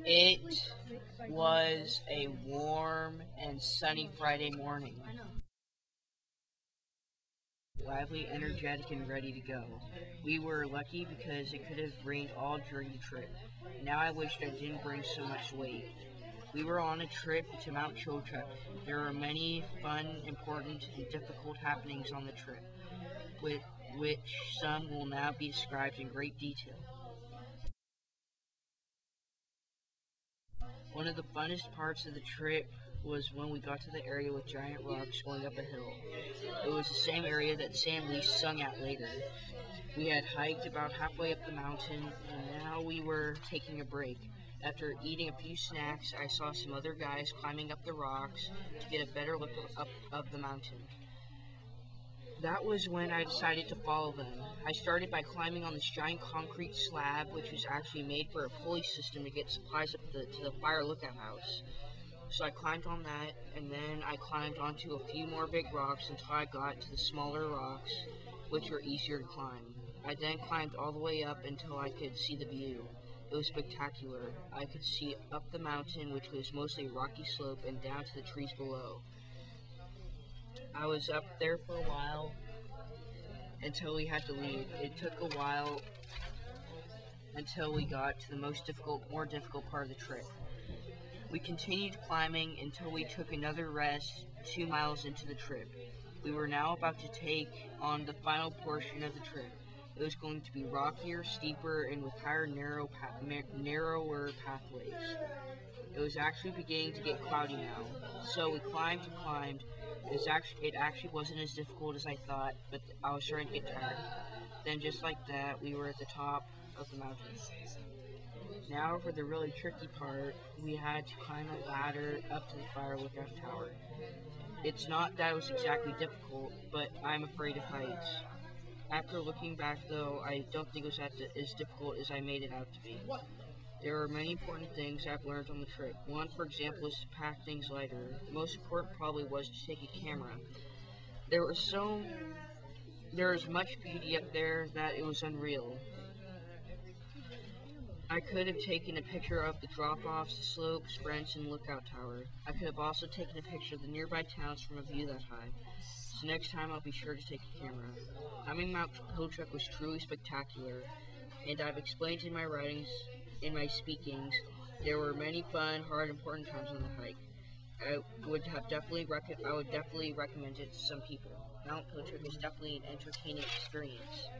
It was a warm and sunny Friday morning. Lively, energetic, and ready to go. We were lucky because it could have rained all during the trip. Now I wished I didn't bring so much weight. We were on a trip to Mount Pilchuck. There were many fun, important, and difficult happenings on the trip, with which some will now be described in great detail. One of the funnest parts of the trip was when we got to the area with giant rocks going up a hill. It was the same area that Sam Lee sung at later. We had hiked about halfway up the mountain, and now we were taking a break. After eating a few snacks, I saw some other guys climbing up the rocks to get a better look up of the mountain. That was when I decided to follow them. I started by climbing on this giant concrete slab, which was actually made for a pulley system to get supplies up to the fire lookout house. So I climbed on that, and then I climbed onto a few more big rocks until I got to the smaller rocks, which were easier to climb. I then climbed all the way up until I could see the view. It was spectacular. I could see up the mountain, which was mostly a rocky slope, and down to the trees below. I was up there for a while until we had to leave. It took a while until we got to the more difficult part of the trip. We continued climbing until we took another rest 2 miles into the trip. We were now about to take on the final portion of the trip. It was going to be rockier, steeper, and with narrower pathways. It was actually beginning to get cloudy now, so we climbed and climbed. It actually wasn't as difficult as I thought, but I was starting to get tired. Then, just like that, we were at the top of the mountain. Now, for the really tricky part, we had to climb a ladder up to the fire lookout tower. It's not that it was exactly difficult, but I'm afraid of heights. After looking back, though, I don't think it was as difficult as I made it out to be. There are many important things I've learned on the trip. One, for example, is to pack things lighter. The most important probably was to take a camera. There was much beauty up there that it was unreal. I could have taken a picture of the drop-offs, the slopes, fence, and lookout tower. I could have also taken a picture of the nearby towns from a view that high. So next time I'll be sure to take a camera. Climbing Mount Pilchuck was truly spectacular, and I've explained in my writings, in my speakings, there were many fun, hard, important times on the hike. I would definitely recommend it to some people. Mount Pilchuck is definitely an entertaining experience.